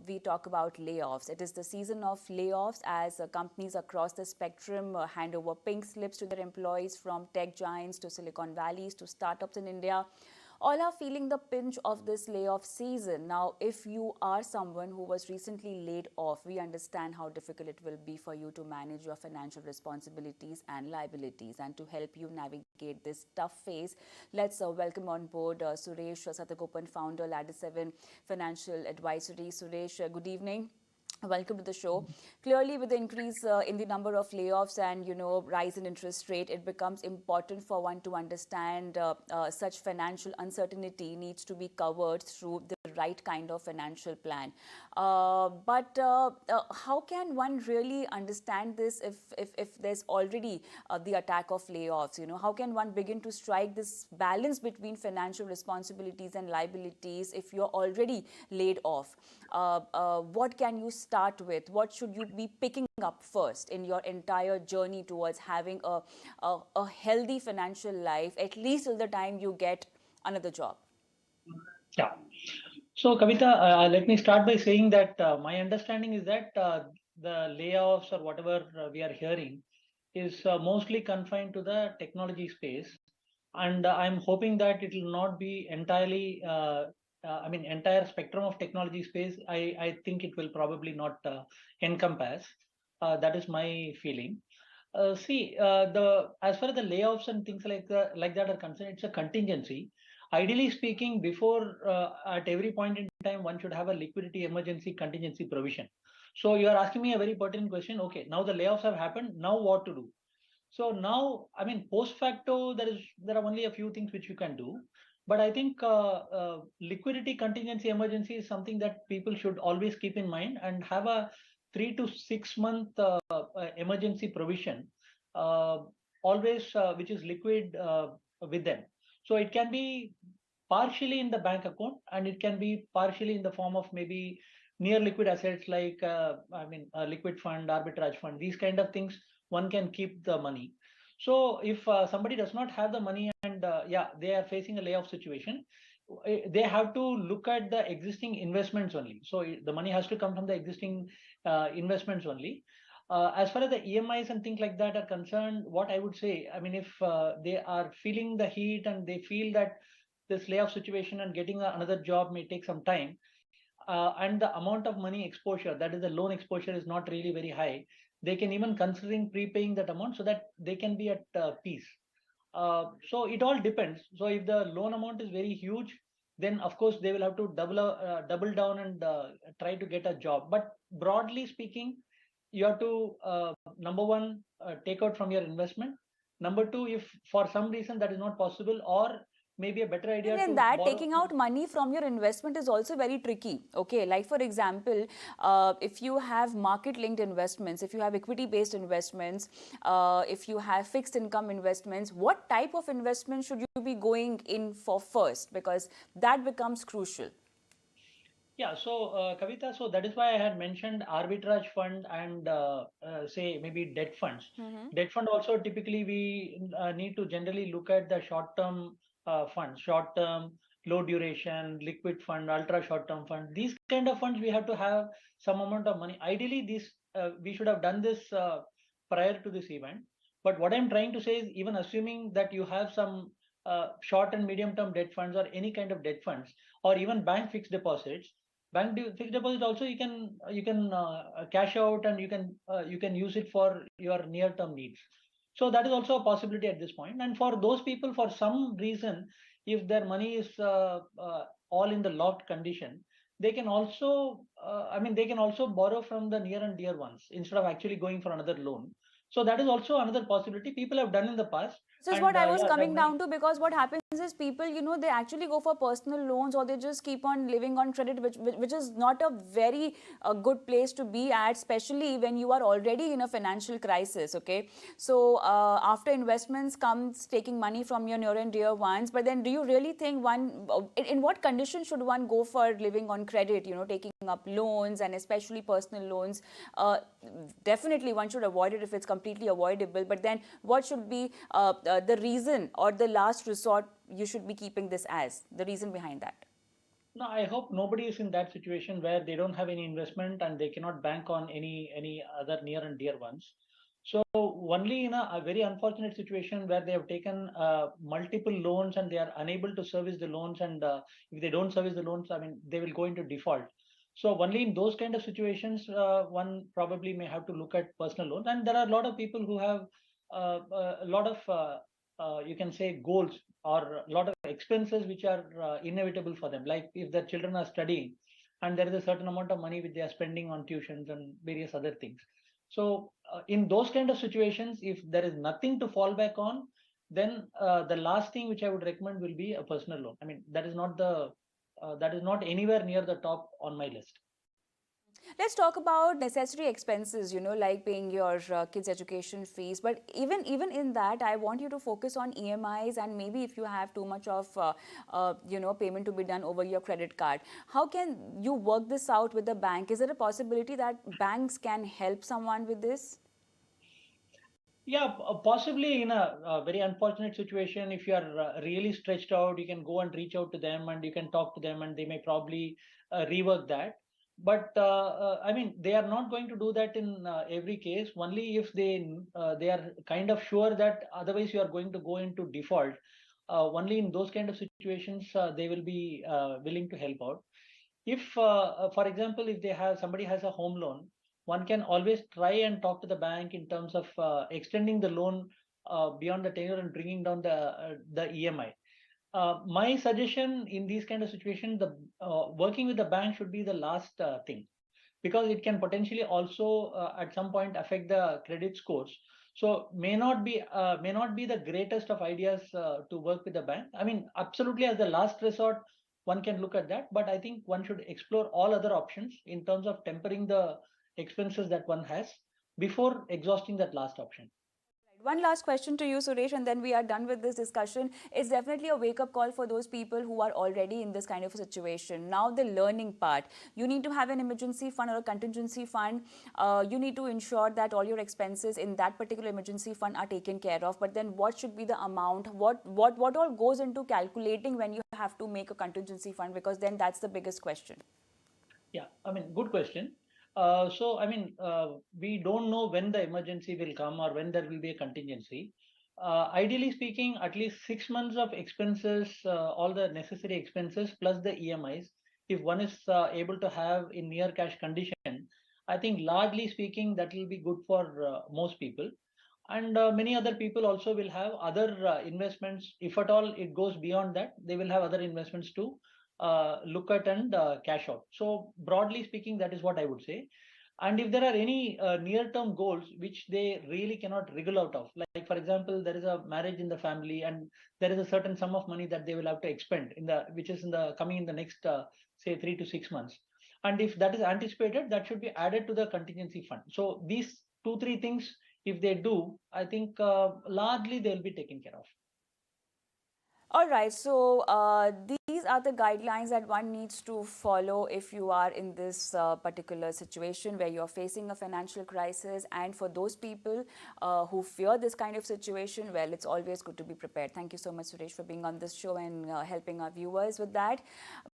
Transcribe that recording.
we talk about layoffs. It is the season of layoffs as companies across the spectrum hand over pink slips to their employees, from tech giants to Silicon Valleys to startups in India. All are feeling the pinch of this layoff season. Now, if you are someone who was recently laid off, we understand how difficult it will be for you to manage your financial responsibilities and liabilities. And to help you navigate this tough phase, let's welcome on board Suresh Sadagopan, founder, Ladder7 Financial Advisories. Suresh, good evening. Welcome to the show. Clearly, with the increase in the number of layoffs and, rise in interest rate, it becomes important for one to understand such financial uncertainty needs to be covered through the right kind of financial plan. But how can one really understand this if there's already the attack of layoffs? How can one begin to strike this balance between financial responsibilities and liabilities if you're already laid off? What can you start with? What should you be picking up first in your entire journey towards having a healthy financial life, at least till the time you get another job? Yeah. So, Kavita, let me start by saying that my understanding is that the layoffs or whatever we are hearing is mostly confined to the technology space. And I'm hoping that it will not be entirely, entire spectrum of technology space. I think it will probably not encompass. That is my feeling. As far as the layoffs and things like that are concerned, it's a contingency. Ideally speaking, before at every point in time, one should have a liquidity emergency contingency provision. So you are asking me a very pertinent question. Okay, now the layoffs have happened. Now what to do? So now, post facto, there are only a few things which you can do. But I think liquidity contingency emergency is something that people should always keep in mind and have a 3 to 6 month emergency provision, always which is liquid with them. So it can be partially in the bank account, and it can be partially in the form of maybe near liquid assets like a liquid fund, arbitrage fund, these kind of things. One can keep the money. So if somebody does not have the money and they are facing a layoff situation, they have to look at the existing investments only. So the money has to come from the existing investments only. As far as the EMIs and things like that are concerned, what I would say, if they are feeling the heat and they feel that this layoff situation and getting another job may take some time, and the amount of money exposure, that is the loan exposure, is not really very high, they can even considering prepaying that amount so that they can be at peace. So it all depends. So if the loan amount is very huge, then of course they will have to double down and try to get a job. But broadly speaking, you have to number one, take out from your investment. Number two, if for some reason that is not possible, or maybe a better idea And in to that, borrow. taking out money from your investment is also very tricky. Okay, like for example, if you have market-linked investments, if you have equity-based investments, if you have fixed income investments, what type of investment should you be going in for first? Because that becomes crucial. Yeah, so Kavita, so that is why I had mentioned arbitrage fund and say maybe debt funds. Debt fund also typically we need to generally look at the short-term funds, short-term, low duration, liquid fund, ultra short-term fund. These kind of funds we have to have some amount of money. Ideally, this we should have done this prior to this event. But what I'm trying to say is, even assuming that you have some short and medium-term debt funds or any kind of debt funds, or even bank fixed deposits. Fixed deposit also you can cash out, and you can use it for your near term needs. So that is also a possibility at this point. And for those people, for some reason, if their money is all in the locked condition, they can also they can also borrow from the near and dear ones instead of actually going for another loan. So that is also another possibility people have done in the past. This is And what I was yeah, coming down to, because what happens is people, they actually go for personal loans, or they just keep on living on credit, which is not a very good place to be at, especially when you are already in a financial crisis. Okay, so after investments comes taking money from your near and dear ones. But then, do you really think in what condition should one go for living on credit? Taking up loans, and especially personal loans. Definitely, one should avoid it if it's completely avoidable. But then, what should be the reason or the last resort you should be keeping this as, the reason behind that? No, I hope nobody is in that situation where they don't have any investment and they cannot bank on any other near and dear ones. So only in a very unfortunate situation where they have taken multiple loans and they are unable to service the loans, and if they don't service the loans, I mean, they will go into default. So only in those kind of situations, one probably may have to look at personal loans. And there are a lot of people who have a lot of you can say goals or a lot of expenses which are inevitable for them. Like if their children are studying and there is a certain amount of money which they are spending on tuitions and various other things. So in those kind of situations, if there is nothing to fall back on, then the last thing which I would recommend will be a personal loan. I mean, that is not anywhere near the top on my list. Let's talk about necessary expenses, like paying your kids' education fees. But even in that, I want you to focus on EMIs, and maybe if you have too much of, payment to be done over your credit card. How can you work this out with the bank? Is there a possibility that banks can help someone with this? Yeah, possibly in a very unfortunate situation, if you are really stretched out, you can go and reach out to them and you can talk to them, and they may probably rework that. But I mean, they are not going to do that in every case. Only if they are kind of sure that otherwise you are going to go into default. Only in those kind of situations they will be willing to help out. If, for example, if they have somebody has a home loan, one can always try and talk to the bank in terms of extending the loan beyond the tenure and bringing down the EMI. My suggestion in these kind of situations, the working with the bank should be the last thing, because it can potentially also at some point affect the credit scores. So may not be the greatest of ideas to work with the bank. I mean, absolutely as the last resort, one can look at that, but I think one should explore all other options in terms of tempering the expenses that one has before exhausting that last option. One last question to you, Suresh, and then we are done with this discussion. It's definitely a wake up call for those people who are already in this kind of a situation. Now, the learning part, you need to have an emergency fund or a contingency fund. You need to ensure that all your expenses in that particular emergency fund are taken care of. But then, what should be the amount? What all goes into calculating when you have to make a contingency fund? Because then that's the biggest question. Yeah, I mean, good question. So, I mean, we don't know when the emergency will come or when there will be a contingency. Ideally speaking, at least 6 months of expenses, all the necessary expenses plus the EMIs, if one is able to have in near cash condition, I think largely speaking, that will be good for most people. And many other people also will have other investments. If at all it goes beyond that, they will have other investments to look at and cash out. So broadly speaking, that is what I would say. And if there are any near-term goals which they really cannot wriggle out of, like for example, there is a marriage in the family and there is a certain sum of money that they will have to expend in the which is in the coming in the next say 3 to 6 months. And if that is anticipated, that should be added to the contingency fund. So these two, three things, if they do, I think largely they'll be taken care of. All right, so these are the guidelines that one needs to follow if you are in this particular situation where you're facing a financial crisis. And for those people who fear this kind of situation, well, it's always good to be prepared. Thank you so much, Suresh, for being on this show and helping our viewers with that.